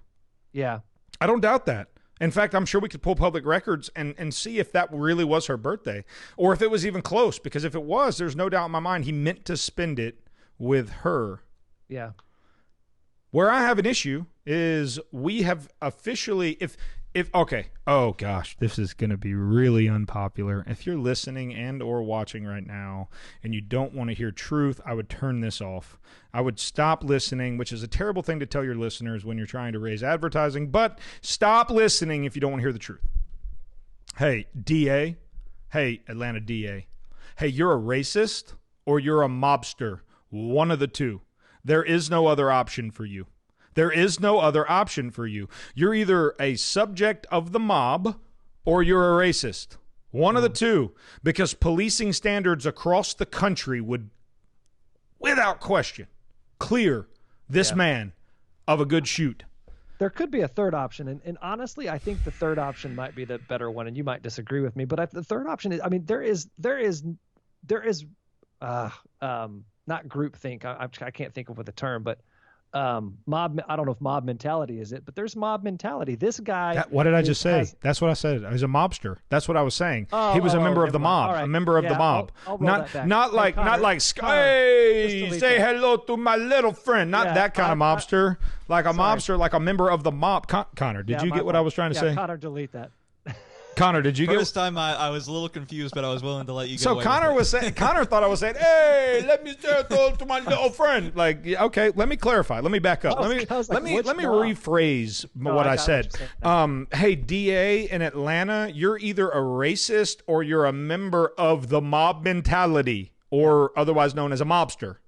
[SPEAKER 3] Yeah,
[SPEAKER 2] I don't doubt that. In fact, I'm sure we could pull public records and see if that really was her birthday or if it was even close, because if it was, there's no doubt in my mind he meant to spend it with her.
[SPEAKER 3] Yeah.
[SPEAKER 2] Where I have an issue is we have officially, okay, oh gosh, this is going to be really unpopular. If you're listening and or watching right now and you don't want to hear truth, I would turn this off. I would stop listening, which is a terrible thing to tell your listeners when you're trying to raise advertising, but stop listening if you don't want to hear the truth. Hey, DA. Hey, Atlanta DA. Hey, you're a racist or you're a mobster. One of the two. There is no other option for you. There is no other option for you. You're either a subject of the mob or you're a racist. One of the two, because policing standards across the country would, without question, clear this man of a good shoot.
[SPEAKER 3] There could be a third option, and honestly, I think the third option might be the better one, and you might disagree with me, but the third option is, I mean, there is not groupthink. I can't think of the term, but mob. I don't know if mob mentality is it, but there's mob mentality. This guy.
[SPEAKER 2] What did I just say? That's what I said. He's a mobster. That's what I was saying. He was a member of the mob. Right. A member of the mob.
[SPEAKER 3] I'll
[SPEAKER 2] not like hey, say hello to my little friend. Not that kind of mobster. Like a mobster, like a member of the mob. Connor, did you get what I was trying to say?
[SPEAKER 3] Connor, delete that.
[SPEAKER 2] Connor, did you get?
[SPEAKER 1] First time I was a little confused, but I was willing to let you go.
[SPEAKER 2] So Connor thought I was saying, "Hey, let me say hello to my little friend." Like, okay, let me clarify. Let me back up. Let me rephrase what I said. Hey, DA in Atlanta, you're either a racist or you're a member of the mob mentality, or otherwise known as a mobster.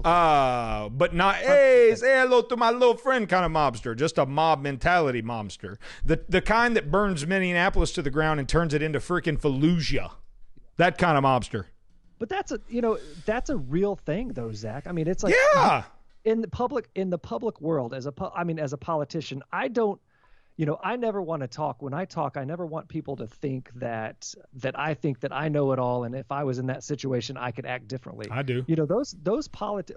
[SPEAKER 2] But not, hey, say hello to my little friend kind of mobster, just a mob mentality mobster. The kind that burns Minneapolis to the ground and turns it into freaking Fallujah. That kind of mobster.
[SPEAKER 3] But that's a real thing though, Zach. I mean, it's like in the public world as a politician, I never want to talk. When I talk, I never want people to think that I think that I know it all, and if I was in that situation, I could act differently.
[SPEAKER 2] I do.
[SPEAKER 3] Those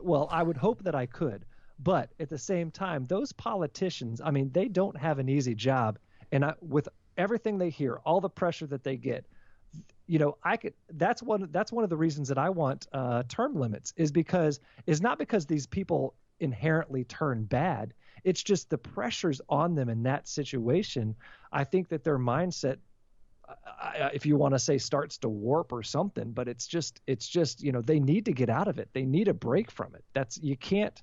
[SPEAKER 3] well, I would hope that I could, but at the same time, those politicians, I mean, they don't have an easy job, and with everything they hear, all the pressure that they get, that's one of the reasons that I want term limits is not because these people inherently turn bad. It's just the pressures on them in that situation. I think that their mindset, if you want to say, starts to warp or something, but it's just, they need to get out of it. They need a break from it. You can't,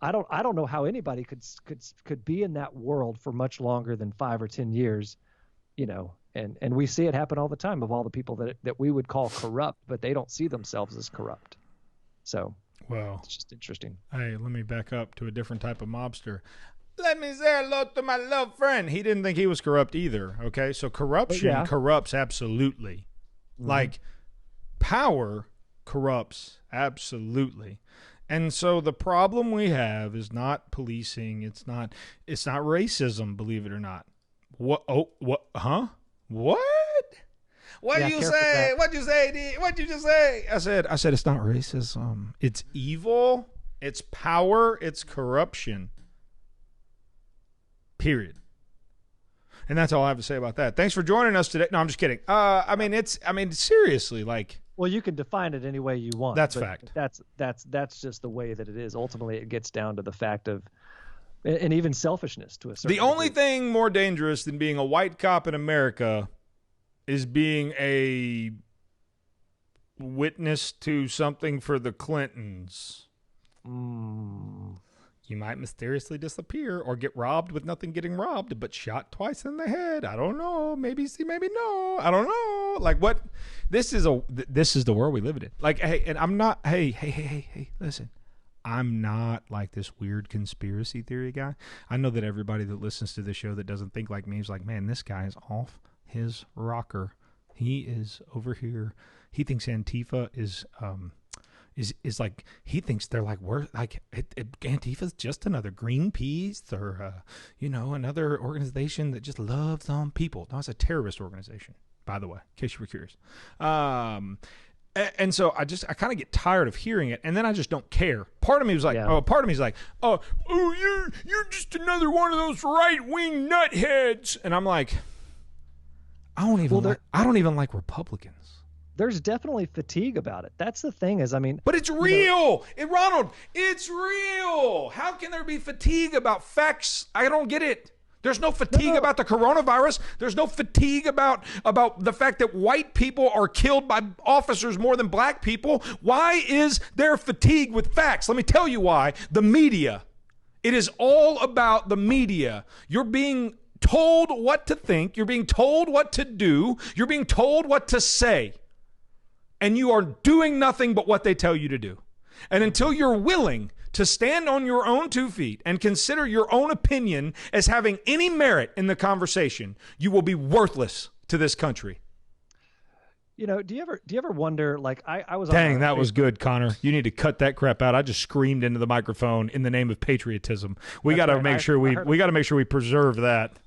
[SPEAKER 3] I don't know how anybody could be in that world for much longer than 5 or 10 years, and we see it happen all the time of all the people that we would call corrupt, but they don't see themselves as corrupt. So.
[SPEAKER 2] Well,
[SPEAKER 3] it's just interesting.
[SPEAKER 2] Hey, let me back up to a different type of mobster. Let me say hello to my little friend. He didn't think he was corrupt either. Okay, so corruption corrupts absolutely. Mm-hmm. Like power corrupts absolutely. And so the problem we have is not policing. It's not racism. Believe it or not. What? Oh, what? Huh? What? What do you say? What'd you say, D? What'd you just say? I said it's not racism. It's evil. It's power. It's corruption. Period. And that's all I have to say about that. Thanks for joining us today. No, I'm just kidding. Seriously, like.
[SPEAKER 3] Well, you can define it any way you want.
[SPEAKER 2] That's fact.
[SPEAKER 3] That's just the way that it is. Ultimately, it gets down to the fact of, and even selfishness to a certain degree.
[SPEAKER 2] The only thing more dangerous than being a white cop in America is being a witness to something for the Clintons. You might mysteriously disappear or get robbed with nothing getting robbed, but shot twice in the head. I don't know. Maybe see, maybe no. I don't know. Like what? This is the world we live in. Like, hey, and I'm not. Hey. Listen, I'm not like this weird conspiracy theory guy. I know that everybody that listens to the show that doesn't think like me is like, man, this guy is off his rocker. He is over here. He thinks Antifa is like, he thinks they're like, we're like, Antifa's just another Greenpeace or, another organization that just loves on people. No, it's a terrorist organization, by the way, in case you were curious. And so I kind of get tired of hearing it, and then I just don't care. Part of me was like, you're just another one of those right-wing nutheads. And I'm like, I don't even like Republicans.
[SPEAKER 3] There's definitely fatigue about it. That's the thing
[SPEAKER 2] but it's real. Ronald, it's real. How can there be fatigue about facts? I don't get it. There's no fatigue about the coronavirus. There's no fatigue about the fact that white people are killed by officers more than black people. Why is there fatigue with facts? Let me tell you why. The media. It is all about the media. You're being told what to think. You're being told what to do. You're being told what to say. And you are doing nothing but what they tell you to do. And until you're willing to stand on your own 2 feet and consider your own opinion as having any merit in the conversation, you will be worthless to this country.
[SPEAKER 3] Do you ever wonder, like, I was
[SPEAKER 2] Dang, that was good, Connor. You need to cut that crap out. I just screamed into the microphone in the name of patriotism. We got to make sure we preserve that.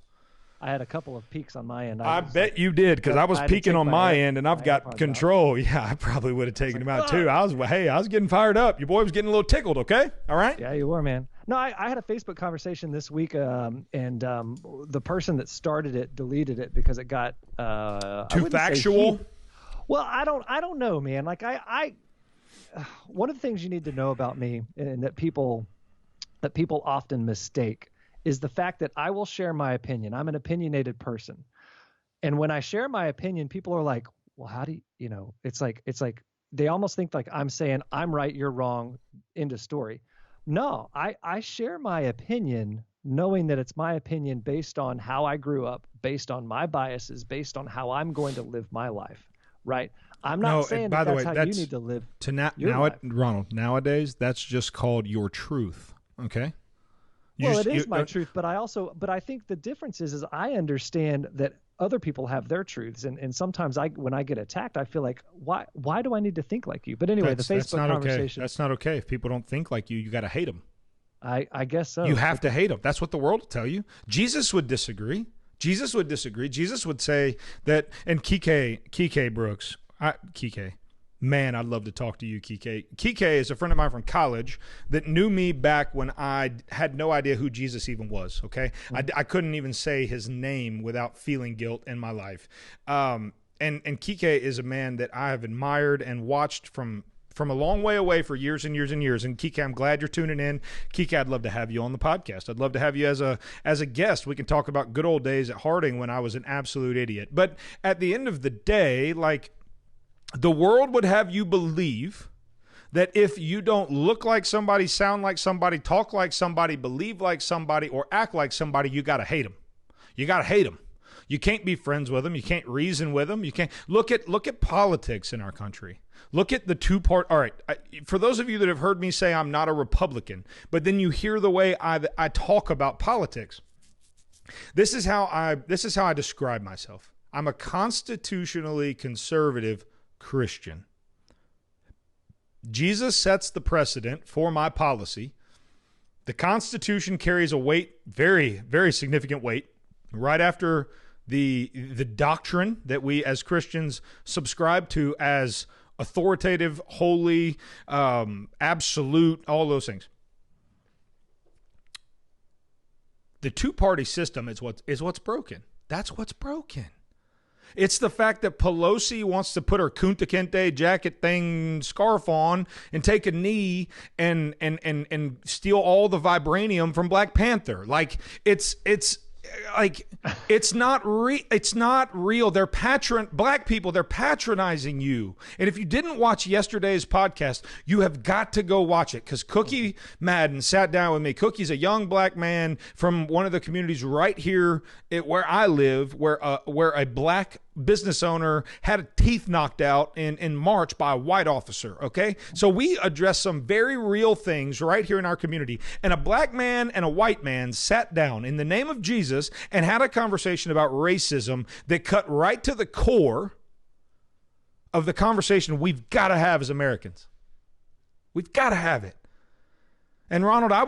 [SPEAKER 3] I had a couple of peaks on my end.
[SPEAKER 2] I bet you did, because I was peaking on my end, and I've got control. Yeah, I probably would have taken him out too. I was getting fired up. Your boy was getting a little tickled. Okay, all right.
[SPEAKER 3] Yeah, you were, man. No, I had a Facebook conversation this week, and the person that started it deleted it because it got
[SPEAKER 2] too factual.
[SPEAKER 3] Well, I don't know, man. Like I one of the things you need to know about me, and that people often mistake, is the fact that I will share my opinion. I'm an opinionated person. And when I share my opinion, people are like, well, how do you, it's like they almost think like I'm saying I'm right, you're wrong, end of story. No, I share my opinion knowing that it's my opinion based on how I grew up, based on my biases, based on how I'm going to live my life, right? I'm not saying that's how you need to live your life.
[SPEAKER 2] Ronald, nowadays, that's just called your truth, okay?
[SPEAKER 3] It is my truth, but I think the difference is I understand that other people have their truths, and sometimes when I get attacked, I feel like why do I need to think like you? But anyway, the Facebook conversation.
[SPEAKER 2] That's not okay. If people don't think like you, you got to hate them.
[SPEAKER 3] I guess so.
[SPEAKER 2] You have to hate them. That's what the world will tell you. Jesus would disagree. Jesus would say that, and Kike Brooks, man, I'd love to talk to you, Kike. Kike is a friend of mine from college that knew me back when I had no idea who Jesus even was, okay? I couldn't even say his name without feeling guilt in my life. And Kike is a man that I have admired and watched from a long way away for years and years and years. And Kike, I'm glad you're tuning in. Kike, I'd love to have you on the podcast. I'd love to have you as a guest. We can talk about good old days at Harding when I was an absolute idiot. But at the end of the day, like, the world would have you believe that if you don't look like somebody, sound like somebody, talk like somebody, believe like somebody, or act like somebody, you got to hate them. You got to hate them. You can't be friends with them. You can't reason with them. You can't look at politics in our country. Look at the two-part. All right, for those of you that have heard me say I'm not a Republican, but then you hear the way I talk about politics. This is how I describe myself. I'm a constitutionally conservative Christian. Jesus sets the precedent for my policy. The Constitution carries a weight, very, very significant weight, right after the doctrine that we as Christians subscribe to as authoritative, holy, absolute, all those things. The two-party system is what's broken. That's what's broken. It's the fact that Pelosi wants to put her Kunta Kinte jacket thing scarf on and take a knee and steal all the vibranium from Black Panther. Like it's not real. Black people, they're patronizing you. And if you didn't watch yesterday's podcast, you have got to go watch it, because Cookie Madden sat down with me. Cookie's a young black man from one of the communities right here where I live, where a black business owner had teeth knocked out in March by a white officer, okay? So we address some very real things right here in our community. And a black man and a white man sat down in the name of Jesus and had a conversation about racism that cut right to the core of the conversation we've got to have as Americans. We've got to have it. And Ronald, I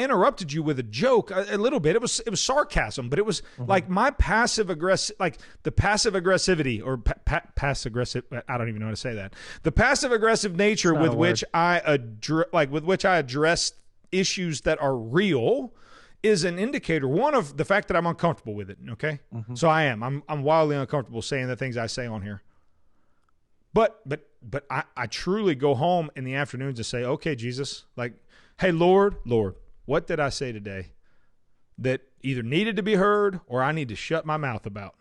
[SPEAKER 2] interrupted you with a joke a little bit. It was sarcasm, but it was like my passive aggressive, like the passive aggressivity or passive aggressive. I don't even know how to say that. The passive aggressive nature with which I address issues that are real is an indicator. One of the fact that I'm uncomfortable with it. Okay, so I'm wildly uncomfortable saying the things I say on here. But I truly go home in the afternoons and say, okay, Jesus, like, hey, Lord, what did I say today that either needed to be heard or I need to shut my mouth about?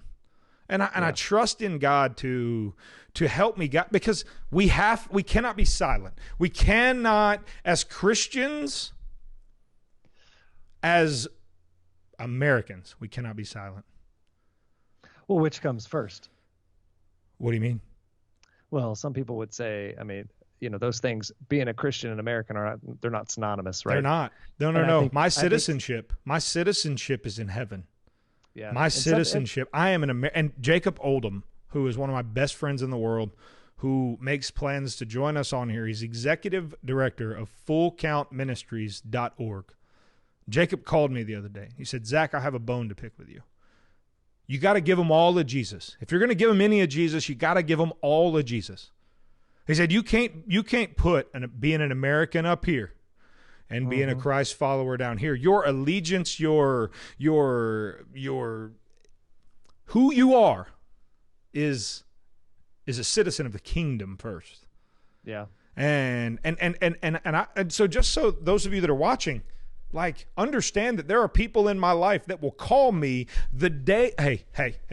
[SPEAKER 2] And I trust in God to help me, God, because we cannot be silent. We cannot, as Christians, as Americans, we cannot be silent.
[SPEAKER 3] Well, which comes first?
[SPEAKER 2] What do you mean?
[SPEAKER 3] Well, some people would say, I mean, those things, being a Christian and American they're not synonymous, right?
[SPEAKER 2] They're not. No. My citizenship is in heaven. Yeah. My citizenship, I am an American. And Jacob Oldham, who is one of my best friends in the world, who makes plans to join us on here. He's executive director of fullcountministries.org. Jacob called me the other day. He said, Zach, I have a bone to pick with you. You got to give them all of Jesus. If you're going to give them any of Jesus, you got to give them all of Jesus. He said, you can't put being an American up here and being a Christ follower down here. Your allegiance, your who you are is a citizen of the kingdom first.
[SPEAKER 3] Yeah.
[SPEAKER 2] And so just so those of you that are watching, like, understand that there are people in my life that will call me the day, hey,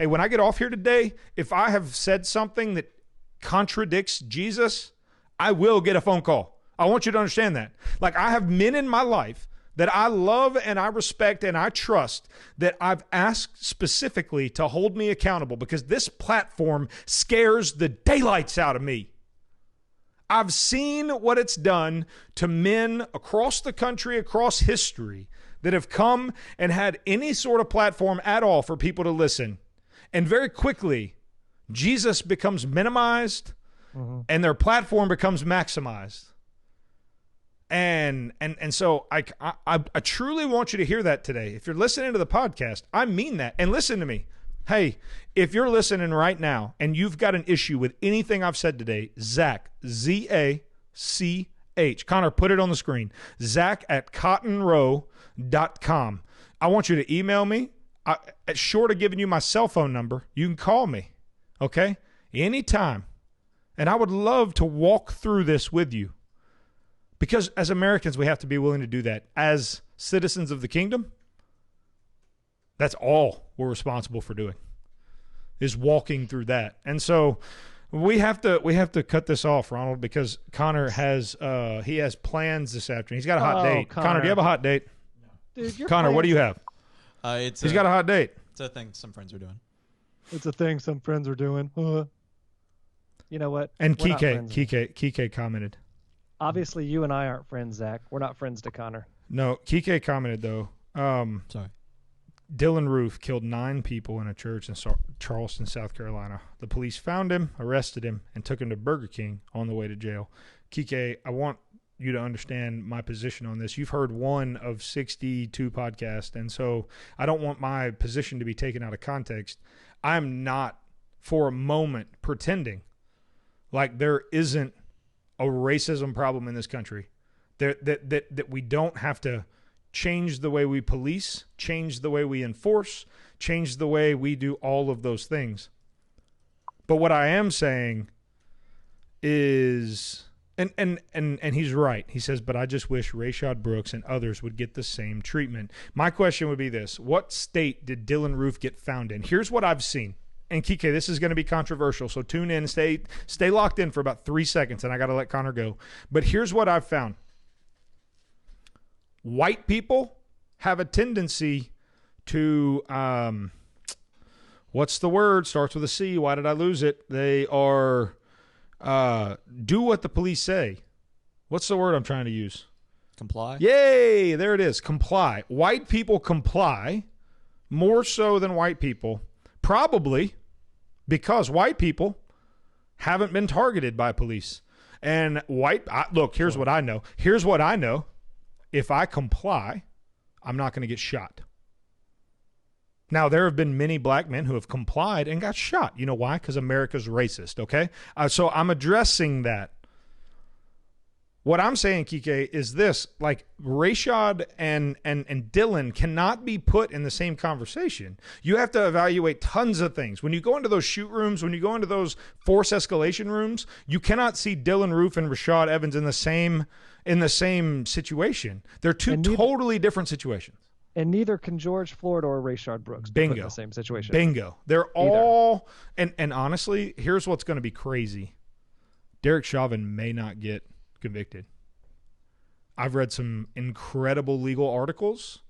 [SPEAKER 2] when I get off here today, if I have said something that contradicts Jesus, I will get a phone call. I want you to understand that. Like, I have men in my life that I love and I respect and I trust that I've asked specifically to hold me accountable because this platform scares the daylights out of me. I've seen what it's done to men across the country, across history, that have come and had any sort of platform at all for people to listen. And very quickly, Jesus becomes minimized and their platform becomes maximized. And so I truly want you to hear that today. If you're listening to the podcast, I mean that. And listen to me. Hey, if you're listening right now and you've got an issue with anything I've said today, Zach, Z-A-C-H. Connor, put it on the screen. Zach at cottonrow.com. I want you to email me. Short of giving you my cell phone number, you can call me, okay? Anytime. And I would love to walk through this with you. Because as Americans, we have to be willing to do that. As citizens of the kingdom, that's all we're responsible for doing, is walking through that. And so we have to cut this off, Ronald, because Connor has he has plans this afternoon. He's got a hot date. Connor, do you have a hot date?
[SPEAKER 3] No. Dude,
[SPEAKER 2] Connor, what do you have?
[SPEAKER 1] He's
[SPEAKER 2] got a hot date.
[SPEAKER 1] It's a thing some friends are doing.
[SPEAKER 3] It's a thing some friends are doing. You know what?
[SPEAKER 2] And Kike commented.
[SPEAKER 3] Obviously, you and I aren't friends, Zach. We're not friends to Connor.
[SPEAKER 2] No, Kike commented, though.
[SPEAKER 1] Sorry.
[SPEAKER 2] Dylan Roof killed 9 people in a church in Charleston, South Carolina. The police found him, arrested him, and took him to Burger King on the way to jail. Kike, I want you to understand my position on this. You've heard one of 62 podcasts, and so I don't want my position to be taken out of context. I'm not for a moment pretending like there isn't a racism problem in this country, that we don't have to change the way we police, change the way we enforce, change the way we do all of those things. But what I am saying is, and he's right. He says, but I just wish Rayshard Brooks and others would get the same treatment. My question would be this: what state did Dylan Roof get found in? Here's what I've seen. And Kike, this is going to be controversial, so tune in, stay locked in for about 3 seconds, and I got to let Connor go. But here's what I've found. White people have a tendency to, what's the word? Starts with a C. Why did I lose it? They are, do what the police say. What's the word I'm trying to use?
[SPEAKER 1] Comply?
[SPEAKER 2] Yay, there it is. Comply. White people comply more so than white people, probably because white people haven't been targeted by police. And look, here's what I know. Here's what I know. If I comply, I'm not going to get shot. Now, there have been many black men who have complied and got shot. You know why? Because America's racist, okay? So I'm addressing that. What I'm saying, Kike, is this. Like, Rayshard and Dylan cannot be put in the same conversation. You have to evaluate tons of things. When you go into those shoot rooms, when you go into those force escalation rooms, you cannot see Dylan Roof and Rashad Evans in the same situation. They're two totally different situations.
[SPEAKER 3] And neither can George Floyd or Rayshard Brooks be put in the same situation.
[SPEAKER 2] Bingo. They're all and honestly, here's what's going to be crazy. Derek Chauvin may not get convicted. I've read some incredible legal articles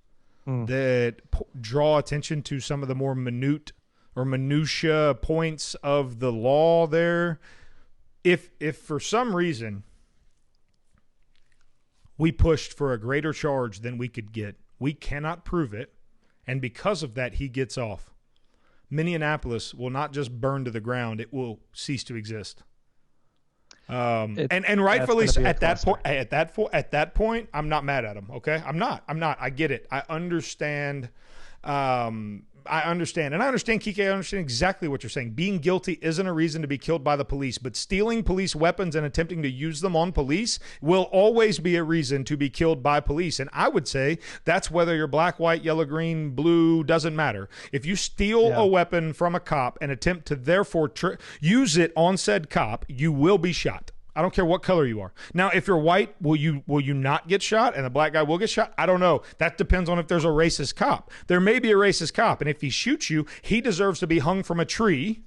[SPEAKER 2] that draw attention to some of the more minutia points of the law there. If for some reason we pushed for a greater charge than we could get, we cannot prove it, and because of that, he gets off. Minneapolis will not just burn to the ground; it will cease to exist. And rightfully so. At that point, I'm not mad at him. Okay, I'm not. I get it. I understand. I understand, Kike. I understand exactly what you're saying. Being guilty isn't a reason to be killed by the police, but stealing police weapons and attempting to use them on police will always be a reason to be killed by police. And I would say that's whether you're black, white, yellow, green, blue, doesn't matter. If you steal a weapon from a cop and attempt to therefore use it on said cop, you will be shot. I don't care what color you are. Now, if you're white, will you not get shot and the black guy will get shot? I don't know. That depends on if there's a racist cop. There may be a racist cop, and if he shoots you, he deserves to be hung from a tree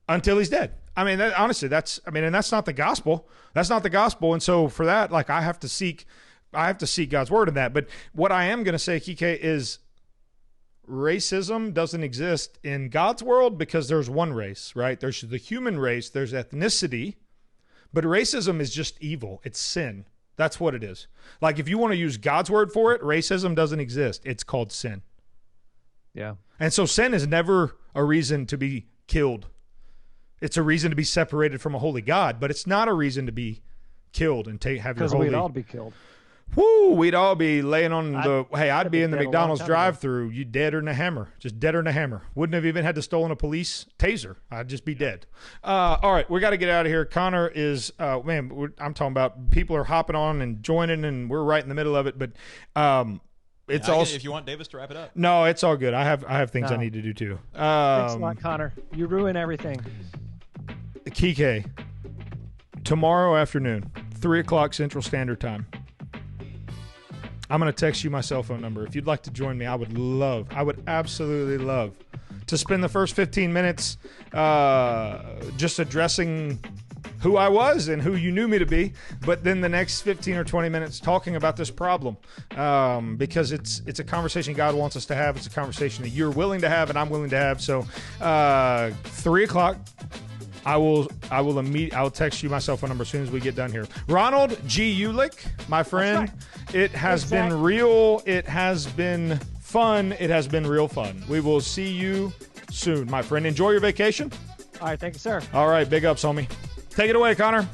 [SPEAKER 2] until he's dead. I mean, honestly, that's not the gospel. That's not the gospel. And so for that, like, I have to seek God's word in that. But what I am going to say, Kike, is racism doesn't exist in God's world because there's one race, right? There's the human race, there's ethnicity. But racism is just evil. It's sin. That's what it is. Like, if you want to use God's word for it, racism doesn't exist. It's called sin.
[SPEAKER 3] Yeah.
[SPEAKER 2] And so sin is never a reason to be killed. It's a reason to be separated from a holy God, but it's not a reason to be killed and have your holy...
[SPEAKER 3] Because we'd all be killed.
[SPEAKER 2] Woo, we'd all be laying on I'd be in the McDonald's drive-thru. You deader than a hammer. Just deader than a hammer. Wouldn't have even had to stolen a police taser. I'd just be dead. All right, we got to get out of here. Connor is, I'm talking about people are hopping on and joining, and we're right in the middle of it. But it's also...
[SPEAKER 1] If you want Davis to wrap it up.
[SPEAKER 2] No, it's all good. I have things I need to do too.
[SPEAKER 3] Thanks a lot, Connor. You ruin everything.
[SPEAKER 2] Kike, tomorrow afternoon, 3 o'clock Central Standard Time, I'm going to text you my cell phone number. If you'd like to join me, I would absolutely love to spend the first 15 minutes just addressing who I was and who you knew me to be, but then the next 15 or 20 minutes talking about this problem because it's a conversation God wants us to have. It's a conversation that you're willing to have and I'm willing to have. So 3 o'clock, I will text you my cell phone number as soon as we get done here. Ronald Gulick, my friend, it has been real. It has been fun. It has been real fun. We will see you soon, my friend. Enjoy your vacation.
[SPEAKER 3] All right. Thank you, sir.
[SPEAKER 2] All right. Big ups, homie. Take it away, Connor.